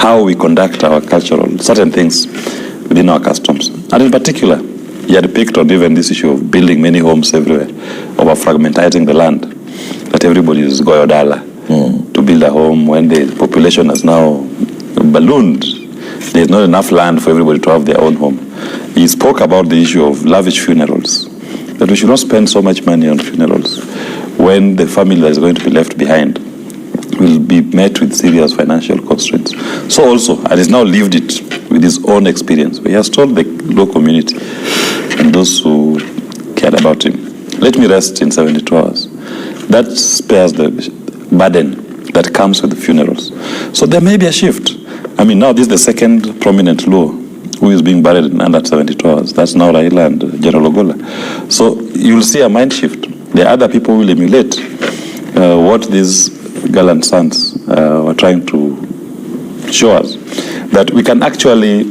how we conduct our cultural, certain things within our customs. And in particular, he had picked on even this issue of building many homes everywhere, over fragmentizing the land, that everybody is goyodala to build a home when the population has now ballooned. There's not enough land for everybody to have their own home. He spoke about the issue of lavish funerals, that we should not spend so much money on funerals when the family that is going to be left behind will be met with serious financial constraints. So also, and he's now lived it with his own experience, where he has told the local community and those who cared about him, let me rest in 72 hours. That spares the burden that comes with the funerals. So there may be a shift. I mean, now this is the second prominent Luo who is being buried in under 72 hours. That's now Raila and General Ogola. So you'll see a mind shift. The other people will emulate what these gallant sons were trying to show us, that we can actually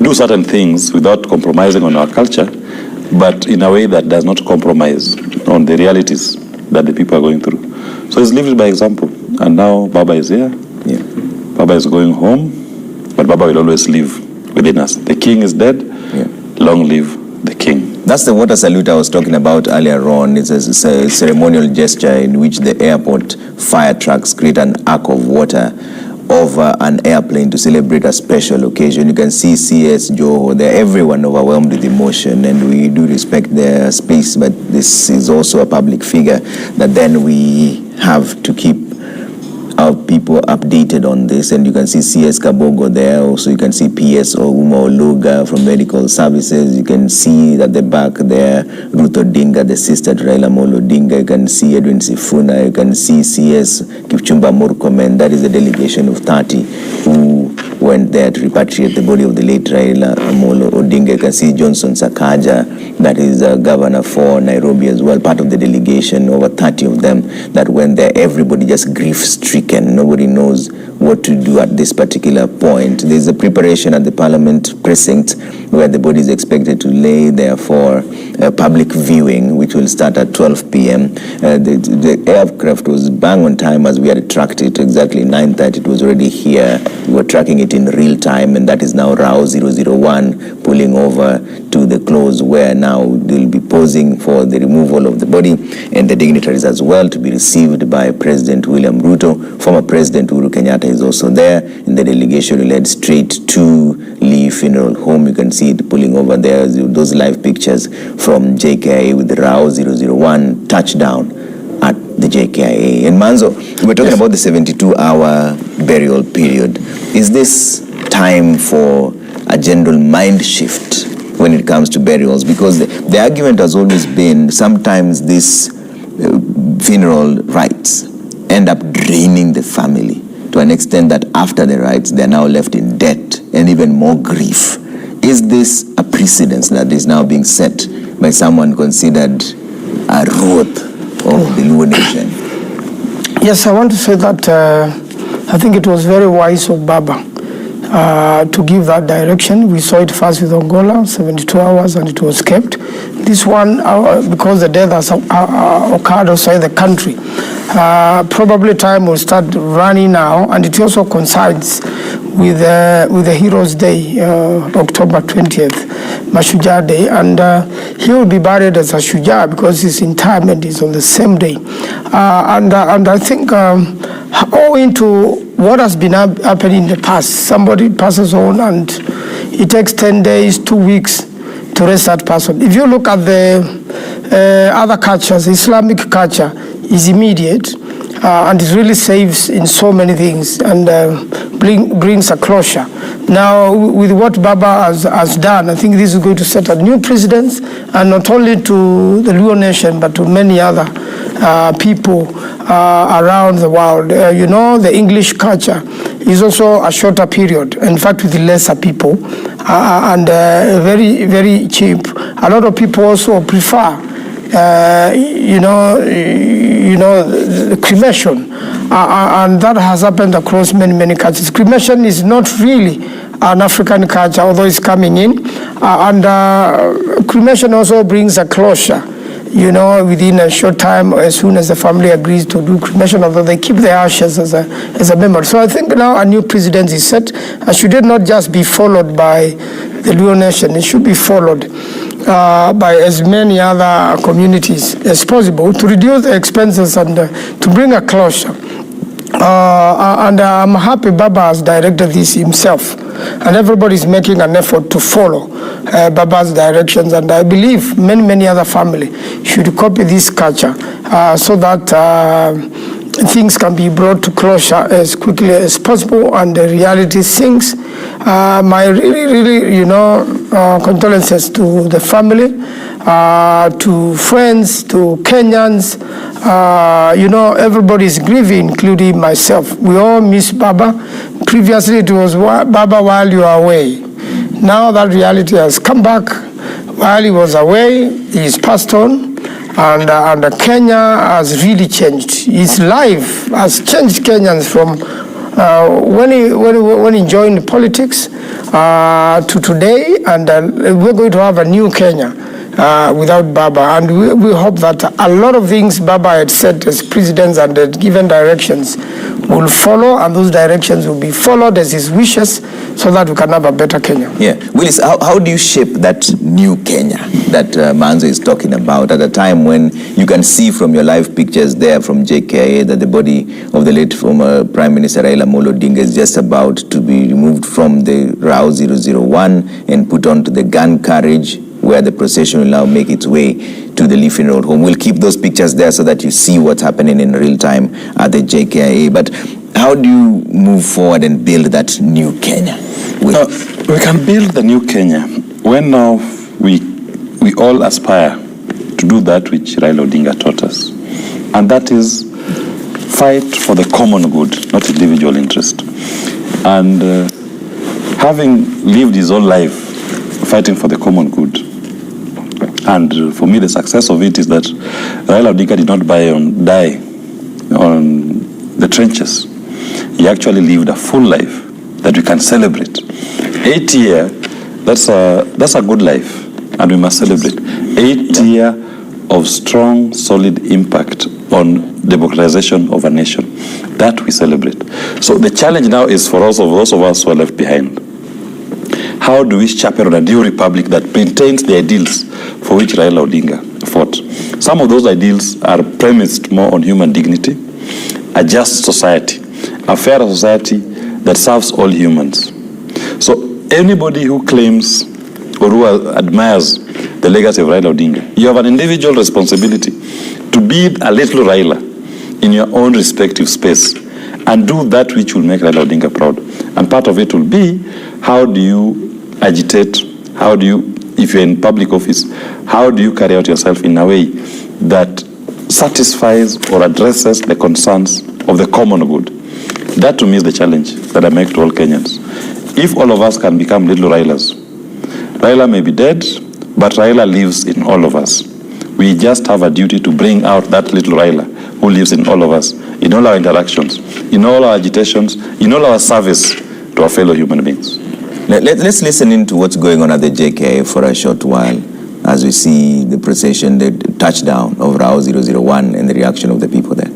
do certain things without compromising on our culture, but in a way that does not compromise on the realities that the people are going through. So he's lived by example. And now Baba is here. Yeah. Baba is going home, but Baba will always live within us. The king is dead. Yeah. Long live the king. That's the water salute I was talking about earlier on. It's a ceremonial gesture in which the airport fire trucks create an arc of water over an airplane to celebrate a special occasion. You can see CS, Joe, they're everyone overwhelmed with emotion, and we do respect their space, but this is also a public figure that then we have to keep our people updated on this. And you can see CS Kabogo there. Also, you can see PS Ouma Oluga from Medical Services. You can see at the back there, Ruth Odinga, the sister to Raila Odinga. You can see Edwin Sifuna. You can see CS Kipchumba Murkomen. That is a delegation of 30 who went there to repatriate the body of the late Raila Odinga. You can see Johnson Sakaja, that is governor for Nairobi as well, part of the delegation, over 30 of them that went there. Everybody just grief-stricken. Nobody knows what to do at this particular point. There's a preparation at the Parliament precinct where the body is expected to lay there for public viewing, which will start at 12 p.m. The aircraft was bang on time as we had tracked it. Exactly 9:30, it was already here. We were tracking it in real time, and that is now RAO 001 pulling over to the close where now they'll be posing for the removal of the body and the dignitaries as well to be received by President William Ruto. Former President Uhuru Kenyatta is also there, and the delegation will head straight to Lee Funeral Home. You can see it pulling over there, those live pictures from JKIA with the RAO 001 touchdown at the JKIA. And Manzo, we're talking about the 72-hour burial period. Is this time for a general mind shift when it comes to burials? Because the argument has always been sometimes these funeral rites end up draining the family to an extent that after the rites, they're now left in debt and even more grief. Is this a precedence that is now being set by someone considered a root of the Luo nation? Yes, I want to say that I think it was very wise of Baba to give that direction. We saw it first with Angola, 72 hours, and it was kept. This one, because the death has occurred outside the country, probably time will start running now, and it also coincides with the Heroes' Day, October 20th, Mashujaa Day, and he will be buried as a Shujaa because his interment is on the same day. And I think owing to what has been happening in the past, somebody passes on and it takes 10 days, 2 weeks to rest that person. If you look at the other cultures, Islamic culture is immediate, and it really saves in so many things and brings a closure. Now, with what Baba has done, I think this is going to set a new precedence, and not only to the Luo nation, but to many other people around the world. The English culture is also a shorter period, in fact, with lesser people, and very, very cheap. A lot of people also prefer the cremation, and that has happened across many cultures. Cremation is not really an African culture, although it's coming in, and cremation also brings a closure within a short time, as soon as the family agrees to do cremation, although they keep the ashes as a memory. So I think now a new precedent is set. Should it not just be followed by the Luo nation, it should be followed by as many other communities as possible to reduce the expenses and to bring a closure. And I'm happy Baba has directed this himself, and everybody's making an effort to follow Baba's directions, and I believe many other families should copy this culture so that things can be brought to closure as quickly as possible and the reality sinks. My really condolences to the family, to friends, to Kenyans. Everybody is grieving, including myself. We all miss Baba. Previously, it was Baba while you are away. Now that reality has come back. While he was away, he's passed on, and Kenya has really changed. His life has changed Kenyans from when he joined politics to today, and we're going to have a new Kenya without Baba, and we hope that a lot of things Baba had said as presidents and had given directions will follow, and those directions will be followed as his wishes, so that we can have a better Kenya. Yeah, Willis, how do you shape that new Kenya that Manzo is talking about at a time when you can see from your live pictures there from JKIA that the body of the late former Prime Minister Raila Odinga is just about to be removed from the RAU 001 and put onto the gun carriage, where the procession will now make its way to the Leafing Road home. We'll keep those pictures there so that you see what's happening in real time at the JKIA. But how do you move forward and build that new Kenya? We can build the new Kenya when now we all aspire to do that which Raila Odinga taught us. And that is fight for the common good, not individual interest. And having lived his whole life fighting for the common good, and for me the success of it is that Raila Odinga did not die on the trenches. He actually lived a full life that we can celebrate. 8 years, that's a good life, and we must celebrate. 8 years of strong, solid impact on democratization of a nation. That we celebrate. So the challenge now is for those of us who are left behind. How do we chaperone a new republic that maintains the ideals for which Raila Odinga fought? Some of those ideals are premised more on human dignity, a just society, a fair society that serves all humans. So anybody who claims or who admires the legacy of Raila Odinga, you have an individual responsibility to be a little Raila in your own respective space and do that which will make Raila Odinga proud. And part of it will be, how do you agitate, how do you, if you're in public office, how do you carry out yourself in a way that satisfies or addresses the concerns of the common good? That to me is the challenge that I make to all Kenyans. If all of us can become little Railas, Raila may be dead, but Raila lives in all of us. We just have a duty to bring out that little Raila who lives in all of us, in all our interactions, in all our agitations, in all our service to our fellow human beings. Let's listen in to what's going on at the JKIA for a short while as we see the procession, the touchdown of RAU 001 and the reaction of the people there.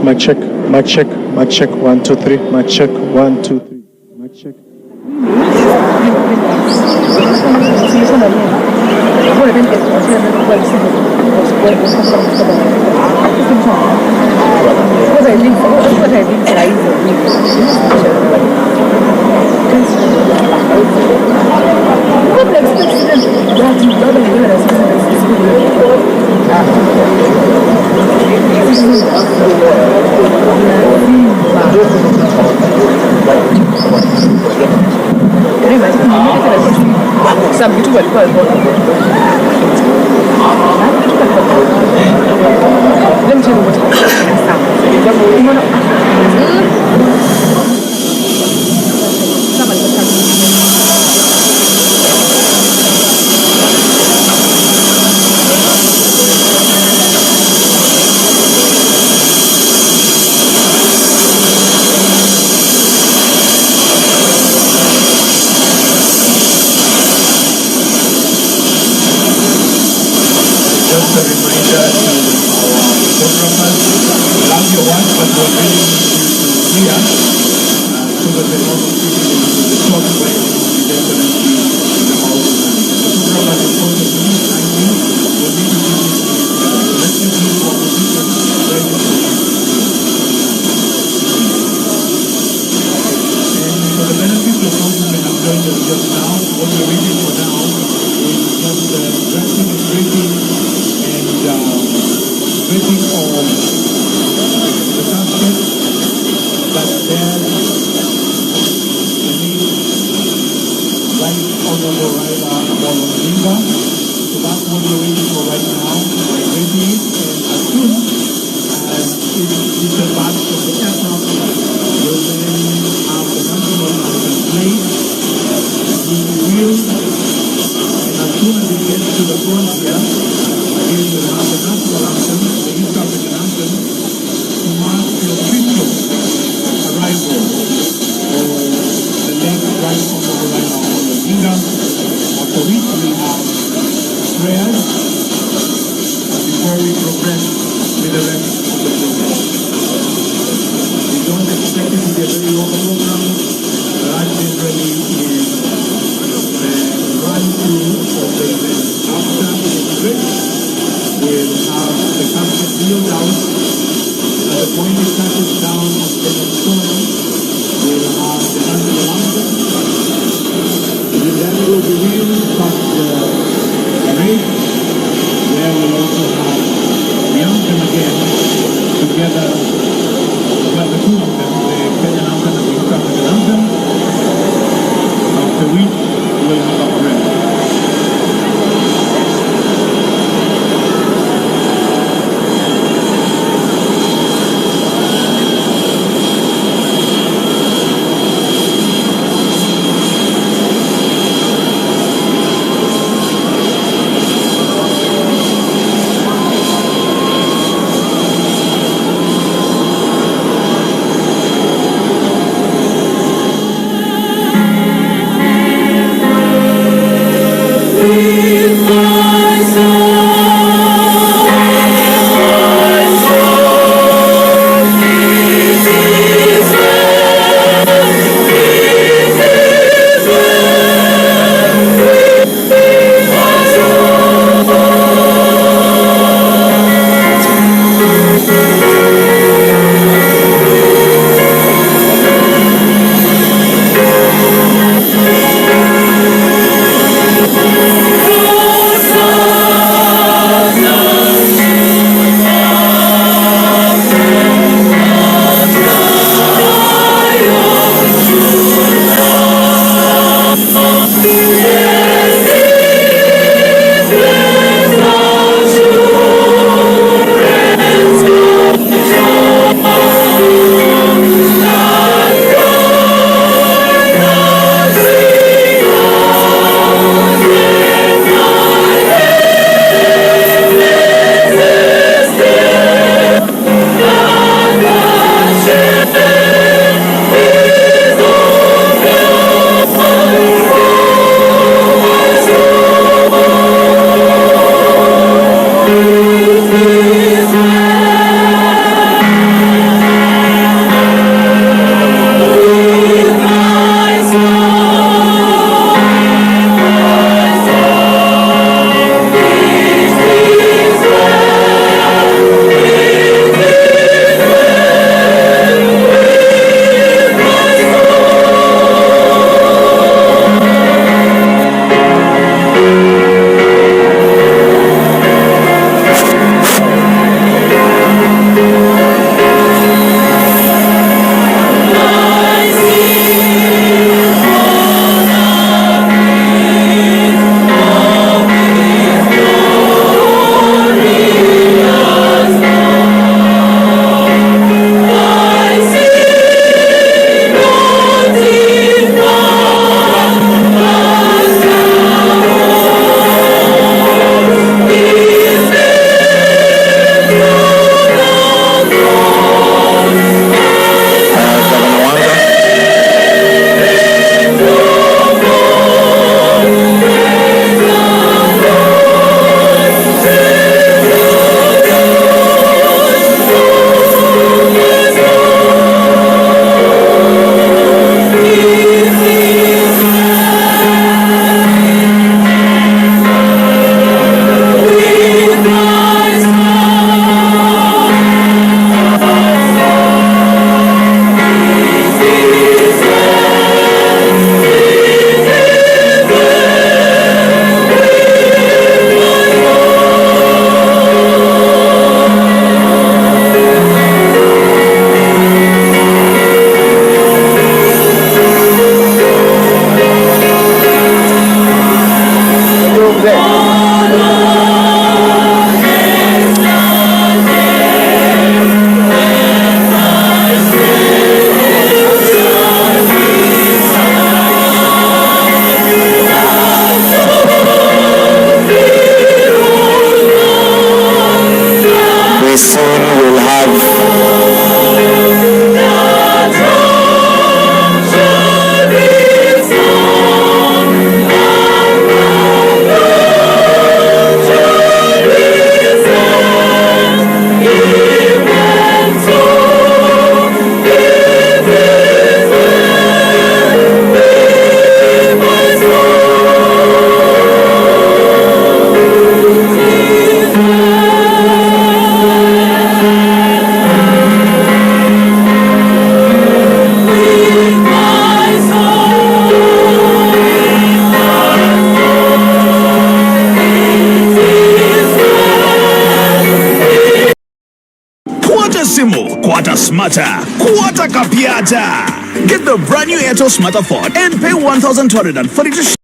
Mic check, mic check, mic check, 1, 2, 3, mic check, 1, 2, 3, mic check. Just a reminder to our photographers, love your work, but we're really here so that they're not speaking into the short way we definitely the house. Photographers in front of me, thank you. We need to keep it together. So let's just move our position ready to and for the benefit of those who may have joined us just now, what we're reading for now is just drafting and briefing briefing of the casket that bears the name Right Honorable Raila Odinga. So that's what we're waiting for right now. We're ready, and as soon as it disembarks from the aircraft, we'll then have the national anthem played. We will, and as soon as it gets to the front here, again we'll have the national anthem, the East African anthem, to mark the official arrival of the late Right Honorable Raila Odinga, after which we'll have prayers before we progress with the rest of the program. We don't expect it to be a very long program. That generally is the run-through of the event. After the we'll have the casket wheeled out. At the point it touches down on Kenyan soil, we'll have the national anthem. Then will be wheeled past the parade, where we'll also have the anthem again, together with the two anthems, the Kenyan anthem and the East African anthem, after which we'll have a prayer. Quarter Simo, quarter smarter, quarter capiata. Get the brand new Airtel Smarter Phone and pay 1,242.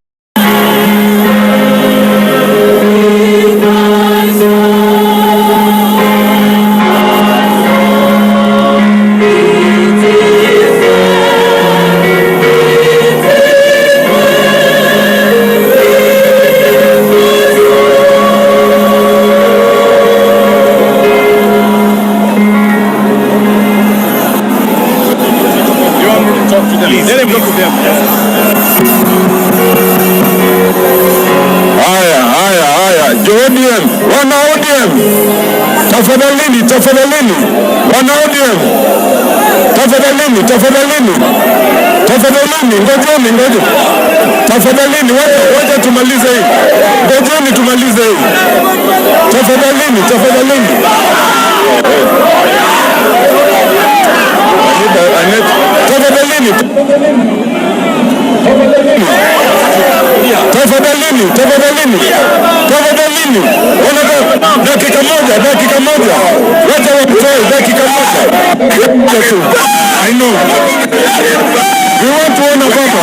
ODM, wana ODM, tafadhalini, tafadhalini, wana ODM, tafadhalini, tafadhalini, tafadhalini, ngojeni, tafadhalini, wacha tumalize hii, ngojeni tumalize hii, tafadhalini, tafadhalini. Tafadhalini, dakika moja, wacha watoe dakika moja. I know. We want to honor Papa.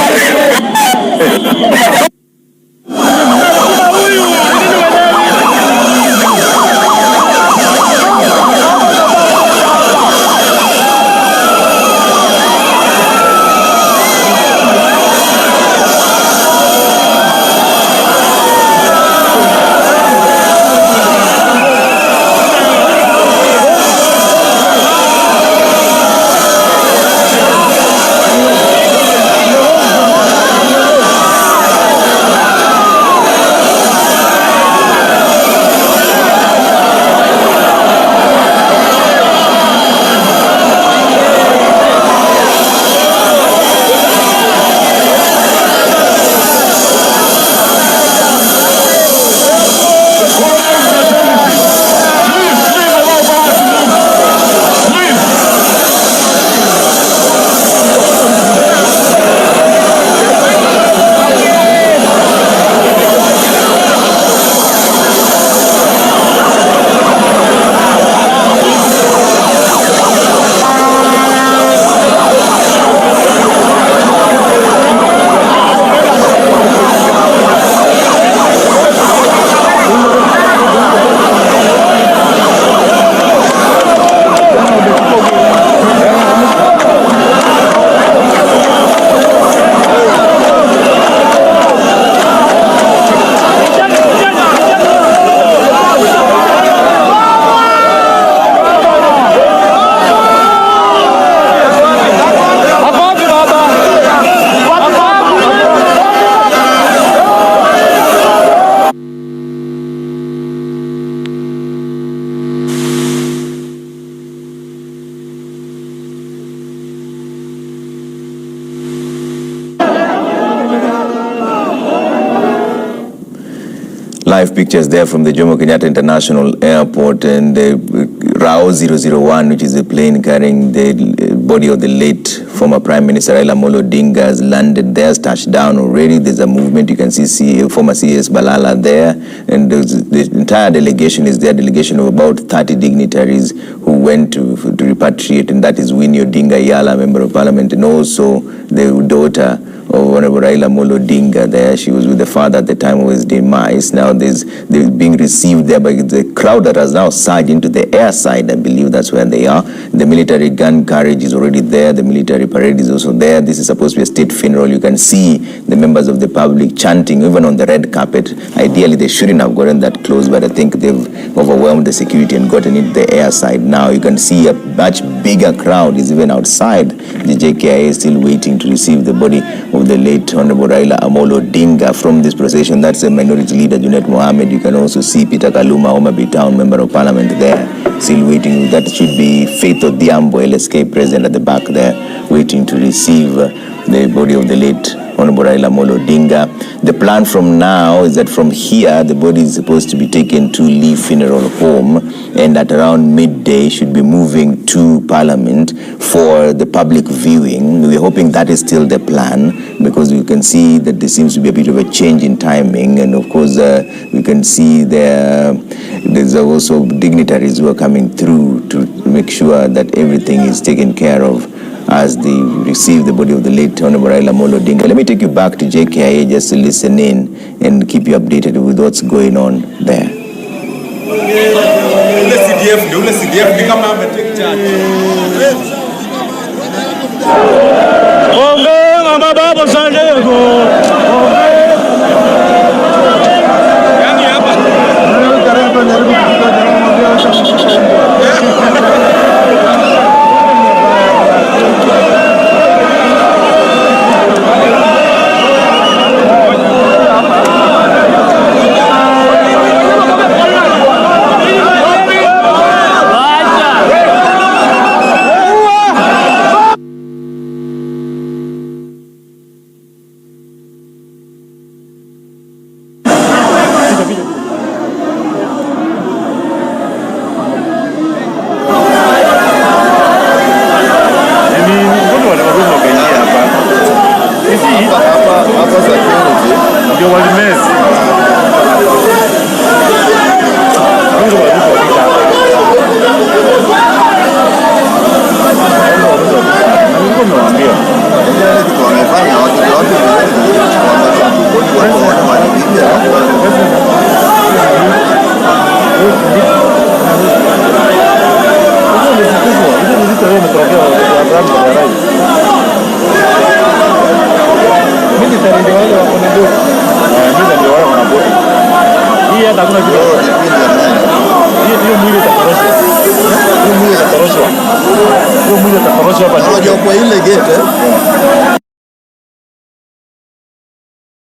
Live pictures there from the Jomo Kenyatta International Airport, and Rao 001, which is a plane carrying the body of the late former Prime Minister Raila Odinga, has landed there, touched down already. There's a movement. You can see former CS Balala there, and the entire delegation is there, a delegation of about 30 dignitaries who went to repatriate, and that is Winnie Odinga Yala, Member of Parliament, and also the daughter of Honorable Raila Odinga there. She was with the father at the time of his demise. Now they're being received there by the crowd that has now surged into the air side. I believe that's where they are. The military gun carriage is already there. The military parade is also there. This is supposed to be a state funeral. You can see the members of the public chanting even on the red carpet. Ideally, they shouldn't have gotten that close, but I think they've overwhelmed the security and gotten into the air side. Now you can see a much bigger crowd is even outside. The JKIA is still waiting to receive the body of the late Honorable Raila Odinga from this procession. That's the minority leader, Junet Mohammed. You can also see Peter Kaluma, Homabay Town Member of Parliament there, still waiting. That should be Faith Odhiambo, LSK President at the back there, waiting to receive the body of the late Honorable Raila Odinga. The plan from now is that from here, the body is supposed to be taken to Lee Funeral Home, and at around midday should be moving to Parliament for the public viewing. We're hoping that is still the plan, because we can see that there seems to be a bit of a change in timing, and of course we can see there's also dignitaries who are coming through to make sure that everything is taken care of as they receive the body of the late Honorable Raila Odinga. Let me take you back to JKIA just to listen in and keep you updated with what's going on there. Kwa ile gate